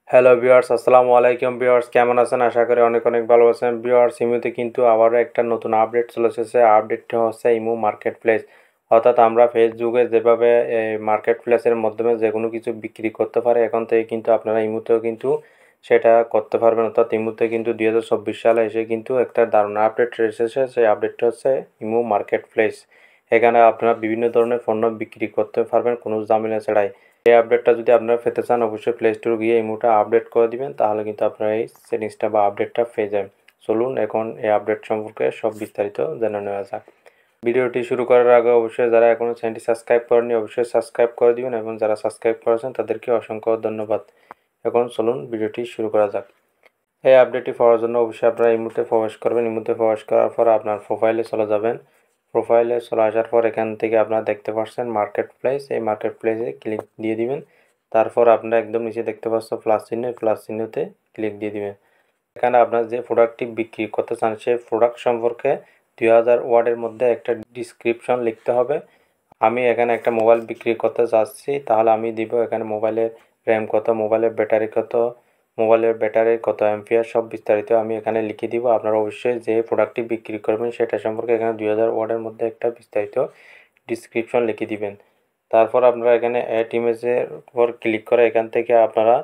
Hello viewers, আসসালামু আলাইকুম viewers, কেমন আছেন? আশা করি অনেক অনেক ভালো আছেন ভিউয়ার্স। ইমুতে কিন্তু আবারও একটা নতুন আপডেট চলে এসেছে। আপডেটটা হচ্ছে ইমু মার্কেট প্লেস। অর্থাৎ আমরা ফেসবুকে যেভাবে এই মার্কেট প্লেসের মাধ্যমে যে কোনো কিছু বিক্রি করতে পারে, এখন থেকে কিন্তু আপনারা ইমুতেও কিন্তু সেটা করতে পারবেন। অর্থাৎ ইমুতে কিন্তু 2024 সালে এসে কিন্তু একটা দারুণ আপডেট এসেছে। সেই আপডেটটা হচ্ছে ইমু মার্কেট প্লেস। এখানে আপনারা বিভিন্ন ধরনের পণ্য বিক্রি করতে পারবেন কোনো ঝামেলা ছাড়াই। এই আপডেটটা যদি আপনারা পেতে চান, অবশ্যই প্লে স্টোর গিয়ে এই মুহূর্তে আপডেট করে দিবেন, তাহলে কিন্তু আপনারা এই সেটিংসটা বা আপডেটটা পেয়ে যাবেন। চলুন এখন এই আপডেট সম্পর্কে সব বিস্তারিত জেনে নেওয়া যাক। ভিডিওটি শুরু করার আগে অবশ্যই যারা এখনও চ্যানেলটি সাবস্ক্রাইব করেনি, অবশ্যই সাবস্ক্রাইব করে দিবেন, এবং যারা সাবস্ক্রাইব করেছেন তাদেরকে অসংখ্য ধন্যবাদ। এখন চলুন ভিডিওটি শুরু করা যাক। এই আপডেটটি পাওয়ার জন্য অবশ্যই আপনারা এই মুহূর্তে প্রবেশ করবেন। এই মুহূর্তে প্রবেশ করার পর আপনার প্রোফাইলে চলে যাবেন। প্রোফাইলে চলে আসার পর এখান থেকে আপনারা দেখতে পাচ্ছেন মার্কেট প্লেস। এই মার্কেট প্লেসে ক্লিক দিয়ে দিবেন। তারপর আপনারা একদম নিচে দেখতে পাচ্ছেন প্লাস চিহ্ন, প্লাস চিহ্নতে ক্লিক দিয়ে দিবেন। এখানে আপনার যে প্রোডাক্টটি বিক্রি করতে চান সেই প্রোডাক্ট সম্পর্কে 2000 ওয়ার্ডের মধ্যে একটা ডিসক্রিপশন লিখতে হবে। আমি এখানে একটা মোবাইল বিক্রি করতে চাচ্ছি, তাহলে আমি দিব এখানে মোবাইলের র্যাম কত, মোবাইলের ব্যাটারি কত, মোবাইলের ব্যাটারির কত অ্যাম্পিয়ার, সব বিস্তারিত আমি এখানে লিখে দিব। আপনারা অবশ্যই যে প্রোডাক্টটি বিক্রি করবেন সেটা সম্পর্কে এখানে 2000 ওয়ার্ডের মধ্যে একটা বিস্তারিত ডিসক্রিপশন লিখে দিবেন। তারপর আপনারা এখানে অ্যাড ইমেজের উপর ক্লিক করে এখান থেকে আপনারা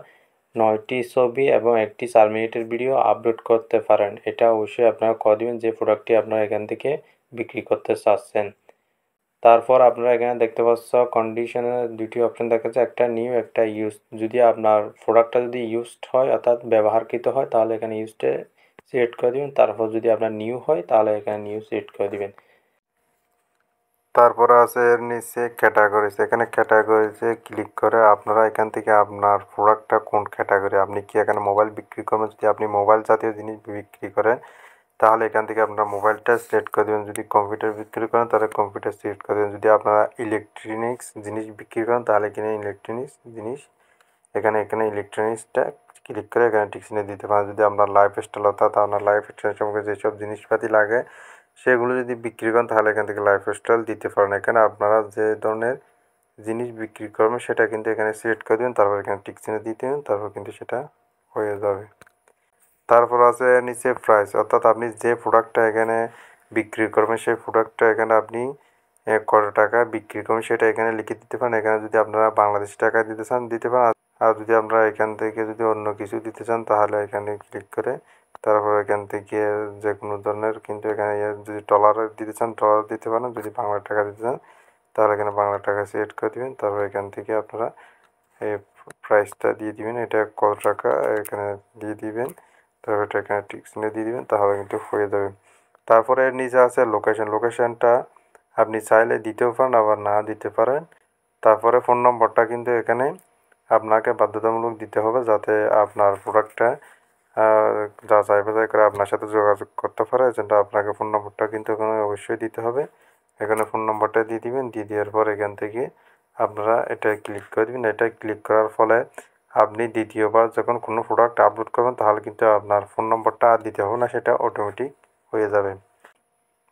9টি ছবি এবং একটি 4 মিনিটের ভিডিও আপলোড করতে পারেন। এটা অবশ্যই আপনারা করে দিবেন যে প্রোডাক্টটি আপনারা এখান থেকে বিক্রি করতে চাচ্ছেন। তারপর আপনারা এখানে দেখতে পাচ্ছ কন্ডিশনের দুটি অপশন দেখা যাচ্ছে, একটা নিউ একটা ইউজ। যদি আপনার প্রোডাক্টটা যদি ইউজড হয় অর্থাৎ ব্যবহারকৃত হয় তাহলে এখানে ইউজডে সিলেক্ট করে দিবেন। তারপর যদি আপনার নিউ হয় তাহলে এখানে নিউ সিলেক্ট করে দিবেন। তারপরে আছে এর নিচে ক্যাটাগরিজ। এখানে ক্যাটাগরিজে ক্লিক করে আপনারা এখান থেকে আপনার প্রোডাক্টটা কোন ক্যাটাগরি, আপনি কি এখানে মোবাইল বিক্রি করবেন, যদি আপনি মোবাইল জাতীয় জিনিস বিক্রি করেন তাহলে এখান থেকে আপনার মোবাইলটা সিলেক্ট করে দেবেন। যদি কম্পিউটার বিক্রি করেন তাহলে কম্পিউটার সিলেক্ট করে দেবেন। যদি আপনারা ইলেকট্রনিক্স জিনিস বিক্রি করেন তাহলে এখানে ইলেকট্রনিক্স জিনিস, এখানে ইলেকট্রনিক্সটা ক্লিক করে এখানে টিক চিহ্ন দিতে পারেন। যদি আপনার লাইফস্টাইল অর্থাৎ আপনার লাইফস্টাইল সম্পর্কে যেসব জিনিসপাতি লাগে সেগুলো যদি বিক্রি করেন তাহলে এখান থেকে লাইফস্টাইল দিতে পারেন। এখানে আপনারা যে ধরনের জিনিস বিক্রি করবেন সেটা কিন্তু এখানে সিলেক্ট করে দেবেন, তারপর এখানে টিক চিহ্ন দিয়ে দেবেন, তারপর কিন্তু সেটা হয়ে যাবে। তারপর আছে নিচে প্রাইস, অর্থাৎ আপনি যে প্রোডাক্টটা এখানে বিক্রি করবেন সেই প্রোডাক্টটা এখানে আপনি কত টাকা বিক্রি করবেন সেটা এখানে লিখে দিতে পারেন। এখানে যদি আপনারা বাংলাদেশি টাকায় দিতে চান দিতে পারেন, আর যদি আপনারা এখান থেকে যদি অন্য কিছু দিতে চান তাহলে এখানে ক্লিক করে তারপর এখান থেকে যে কোনো ধরনের কিন্তু এখানে যদি ডলার দিতে চান ডলার দিতে পারেন, যদি বাংলা টাকা দিতে চান তাহলে এখানে বাংলা টাকা সিলেক্ট করে দেবেন। তারপর এখান থেকে আপনারা এই প্রাইসটা দিয়ে দিবেন, এটা কত টাকা এখানে দিয়ে দিবেন, তারপর এটা এখানে টিক চিহ্ন দিয়ে দিবেন, তাহলে কিন্তু হয়ে যাবে। তারপরে এর নিচে আছে লোকেশন। লোকেশনটা আপনি চাইলে দিতেও পারেন আবার না দিতে পারেন। তারপরে ফোন নম্বরটা কিন্তু এখানে আপনাকে বাধ্যতামূলক দিতে হবে, যাতে আপনার প্রোডাক্টটা যাচাই বাছাই করে আপনার সাথে যোগাযোগ করতে পারে। এজন্য আপনাকে ফোন নম্বরটা কিন্তু এখানে অবশ্যই দিতে হবে। এখানে ফোন নম্বরটা দিয়ে দিবেন, দিয়ে দেওয়ার পর এখান থেকে আপনারা এটা ক্লিক করে দিবেন। এটা ক্লিক করার ফলে আপনি দ্বিতীয়বার যখন কোনো প্রোডাক্ট আপলোড করবেন তাহলে কিন্তু আপনার ফোন নম্বরটা আর দিতে হবে না, সেটা অটোমেটিক হয়ে যাবে।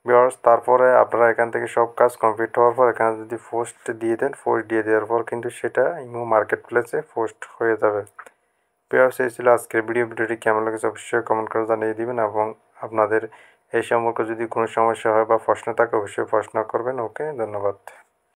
ভিউয়ার্স, তারপরে আপনারা এখান থেকে সব কাজ কমপ্লিট হওয়ার পর এখানে যদি পোস্ট দিয়ে দেন, পোস্ট দিয়ে দেওয়ার পর কিন্তু সেটা ইমো মার্কেট প্লেসে পোস্ট হয়ে যাবে। ভিউয়ার্স, এই ছিল আজকের ভিডিওটি কেমন লেগেছে অবশ্যই কমেন্ট করে জানিয়ে দিবেন, এবং আপনাদের এই সম্পর্কে যদি কোনো সমস্যা হয় বা প্রশ্ন থাকে অবশ্যই প্রশ্ন করবেন। ওকে, ধন্যবাদ।